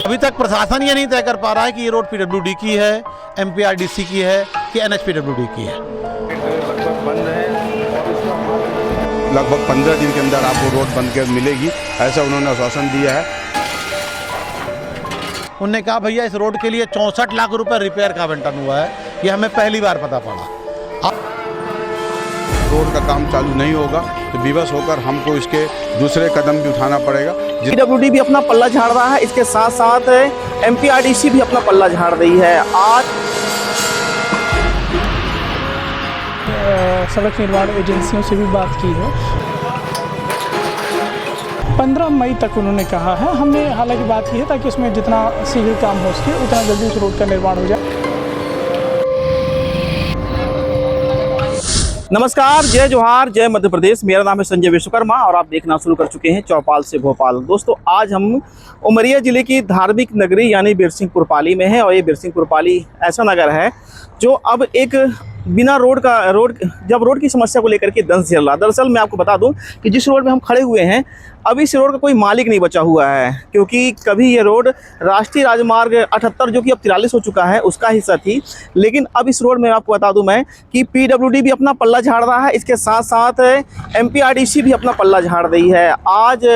अभी तक प्रशासन ये नहीं तय कर पा रहा है कि ये रोड पीडब्ल्यूडी की है, एमपीआरडीसी की है कि एनएचपीडब्ल्यूडी की है। लगभग 15 दिन के अंदर आपको रोड बन कर मिलेगी, ऐसा उन्होंने आश्वासन दिया है। उन्होंने कहा भैया इस रोड के लिए 64 लाख रुपए रिपेयर का आवंटन हुआ है, ये हमें पहली बार पता पड़ा। रोड का काम चालू नहीं होगा तो विवश होकर हमको इसके दूसरे कदम भी उठाना पड़ेगा। पीडब्ल्यूडी भी अपना पल्ला झाड़ रहा है, इसके साथ साथ एमपीआरडीसी भी अपना पल्ला झाड़ रही है। आज सड़क निर्माण एजेंसियों से भी बात की है। 15 मई तक उन्होंने कहा है। हमने हालांकि बात की है ताकि उसमें जितना शीघ्र काम हो सके उतना जल्दी उस रोड का निर्माण हो जाए। नमस्कार, जय जोहार, जय मध्य प्रदेश। मेरा नाम है संजय विश्वकर्मा और आप देखना शुरू कर चुके हैं चौपाल से भोपाल। दोस्तों, आज हम उमरिया जिले की धार्मिक नगरी यानी बिरसिंहपुर पाली में है और ये बिरसिंहपुर पाली ऐसा नगर है जो अब एक बिना रोड की समस्या को लेकर के दंश झेल रहा। दरअसल मैं आपको बता दूं कि जिस रोड में हम खड़े हुए हैं अभी इस रोड का कोई मालिक नहीं बचा हुआ है, क्योंकि कभी ये रोड राष्ट्रीय राजमार्ग 78 जो कि अब 43 हो चुका है उसका हिस्सा थी। लेकिन अब इस रोड में आपको बता दूं मैं कि पीडब्ल्यूडी भी अपना पल्ला झाड़ रहा है, इसके साथ साथ एमपीआरडीसी भी अपना पल्ला झाड़ रही है। आज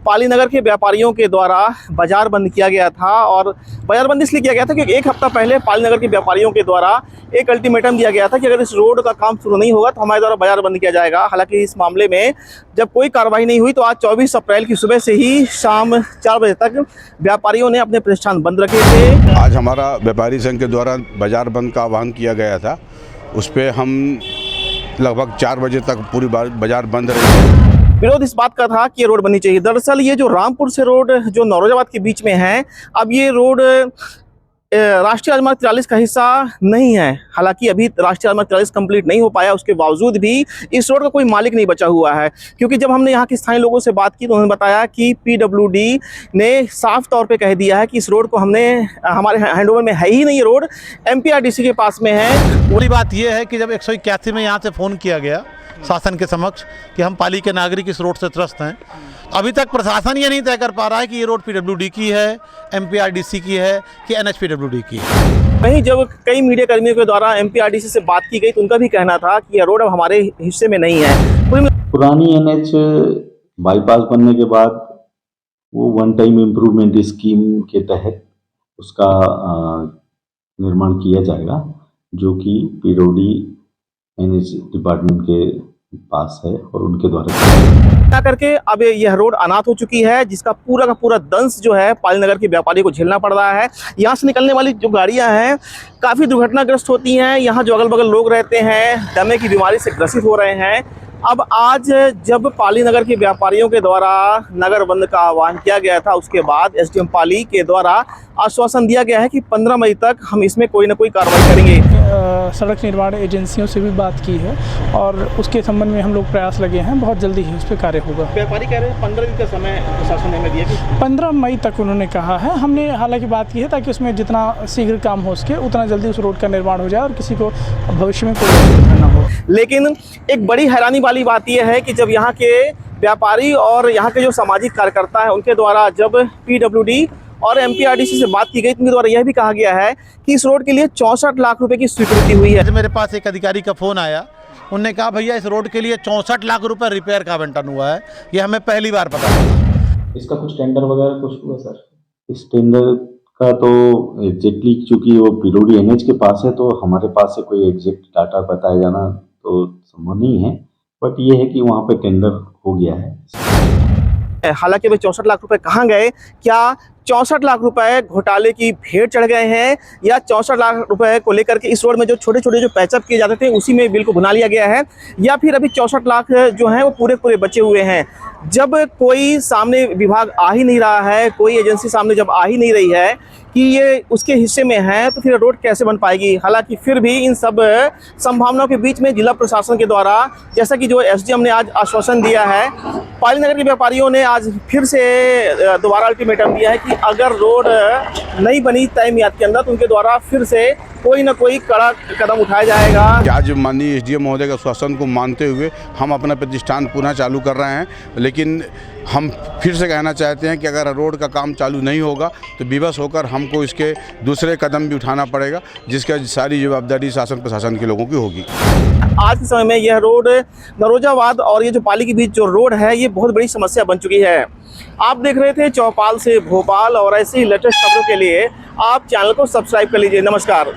पाली नगर के व्यापारियों के द्वारा बाजार बंद किया गया था और बाजार बंद इसलिए किया गया था क्योंकि एक हफ्ता पहले पाली नगर के व्यापारियों के द्वारा एक अल्टीमेटम दिया गया था कि अगर इस रोड का काम शुरू नहीं होगा तो हमारे द्वारा बाजार बंद किया जाएगा। हालांकि इस मामले में जब कोई कार्रवाई नहीं हुई तो आज 24 अप्रैल की सुबह से ही शाम 4 बजे तक व्यापारियों ने अपने प्रतिष्ठान बंद रखे थे। आज हमारा व्यापारी संघ के द्वारा बाजार बंद का आह्वान किया गया था, उस पर हम लगभग 4 बजे तक पूरी बाजार बंद रही। विरोध इस बात का था कि ये रोड बननी चाहिए। दरअसल ये जो रामपुर से रोड जो नौरोजाबाद के बीच में है, अब ये रोड राष्ट्रीय राजमार्ग 43 का हिस्सा नहीं है। हालांकि अभी राष्ट्रीय राजमार्ग 43 कंप्लीट नहीं हो पाया, उसके बावजूद भी इस रोड का कोई मालिक नहीं बचा हुआ है। क्योंकि जब हमने यहाँ के स्थानीय लोगों से बात की तो उन्होंने बताया कि पीडब्ल्यूडी ने साफ तौर पे कह दिया है कि इस रोड को हमारे हैंडओवर में है ही नहीं, ये रोड एमपीआरडीसी के पास में है। पूरी बात यह है कि जब 181 में यहाँ से फ़ोन किया गया शासन के समक्ष कि हम पाली के नागरिक इस रोड से त्रस्त हैं, अभी तक प्रशासन ये नहीं तय कर पा रहा है कि ये रोड पीडब्ल्यूडी की है, एमपीआरडीसी की है कि एनएचपीडब्ल्यूडी की है। वहीं जब कई मीडिया कर्मियों के द्वारा एमपीआरडीसी से बात की गई तो उनका भी कहना था कि यह रोड अब हमारे हिस्से में नहीं है। पुरानी एनएच बाईपास बनने के बाद वो वन टाइम इम्प्रूवमेंट स्कीम के तहत उसका निर्माण किया जाएगा, जो कि पीडब्ल्यूडी एनएच डिपार्टमेंट के पास है और उनके द्वारा करके अब यह रोड अनाथ हो चुकी है, जिसका पूरा का पूरा दंश जो है पाली नगर के व्यापारी को झेलना पड़ रहा है। यहाँ से निकलने वाली जो गाड़ियाँ हैं काफ़ी दुर्घटनाग्रस्त होती हैं। यहाँ जो अगल बगल लोग रहते हैं दमे की बीमारी से ग्रसित हो रहे हैं। अब आज जब पाली नगर के व्यापारियों के द्वारा नगर बंद का आह्वान किया गया था, उसके बाद एसडीएम पाली के द्वारा आश्वासन दिया गया है कि 15 मई तक हम इसमें कोई ना कोई कार्रवाई करेंगे। सड़क निर्माण एजेंसियों से भी बात की है और उसके संबंध में हम लोग प्रयास लगे हैं, बहुत जल्दी ही उस पर कार्य होगा। व्यापारी कह रहे हैं 15 दिन का समय प्रशासन ने हमें दिया कि 15 मई तक उन्होंने कहा है। हमने हालांकि बात की है ताकि उसमें जितना शीघ्र काम हो सके उतना जल्दी उस रोड का निर्माण हो जाए और किसी को भविष्य में कोई असुविधा ना हो। लेकिन एक बड़ी हैरानी वाली बात यह है कि जब यहाँ के व्यापारी और यहाँ के जो सामाजिक कार्यकर्ता है उनके द्वारा जब पीडब्ल्यूडी और एमपीआरडीसी से बात की गई तो उनके द्वारा यह भी कहा गया है कि इस रोड के लिए 64 लाख रुपए की स्वीकृति हुई है। मेरे पास एक अधिकारी का फ़ोन आया, उन्होंने कहा भैया इस रोड के लिए 64 लाख रुपए रिपेयर का आवंटन हुआ है, ये हमें पहली बार पता चला। इसका कुछ टेंडर वगैरह कुछ हुआ सर? इस टेंडर का तो एग्जैक्टली चूँकि वो पीडब्ल्यूडी एनएच के पास है तो हमारे पास से कोई एग्जैक्ट डाटा बताया जाना तो संभव नहीं है, बट ये है कि वहाँ पे टेंडर हो गया है। हालांकि वे 64 लाख रुपए कहाँ गए? क्या 64 लाख रुपए घोटाले की भेंट चढ़ गए हैं या 64 लाख रुपए को लेकर के इस रोड में जो छोटे छोटे जो पैचअप किए जाते थे उसी में बिल को भुना लिया गया है, या फिर अभी 64 लाख जो हैं वो पूरे पूरे बचे हुए हैं? जब कोई सामने विभाग आ ही नहीं रहा है, कोई एजेंसी सामने जब आ ही नहीं रही है कि ये उसके हिस्से में है, तो फिर रोड कैसे बन पाएगी? हालांकि फिर भी इन सब संभावनाओं के बीच में जिला प्रशासन के द्वारा, जैसा कि जो एसडीएम ने आज आश्वासन दिया है, पाली नगर के व्यापारियों ने आज फिर से दोबारा अल्टीमेटम दिया है कि अगर रोड नहीं बनी तय मियाद के अंदर तो उनके द्वारा फिर से कोई ना कोई कड़ा कदम उठाया जाएगा। आज माननीय एसडीएम महोदय के आश्वासन को मानते हुए हम अपना प्रतिष्ठान पुनः चालू कर रहे हैं, लेकिन लेकिन हम फिर से कहना चाहते हैं कि अगर रोड का काम चालू नहीं होगा तो विवश होकर हमको इसके दूसरे कदम भी उठाना पड़ेगा, जिसका सारी जवाबदारी शासन प्रशासन के लोगों की होगी। आज के समय में यह रोड नरोजाबाद और ये जो पाली के बीच जो रोड है ये बहुत बड़ी समस्या बन चुकी है। आप देख रहे थे चौपाल से भोपाल, और ऐसी ही लेटेस्ट खबरों के लिए आप चैनल को सब्सक्राइब कर लीजिए। नमस्कार।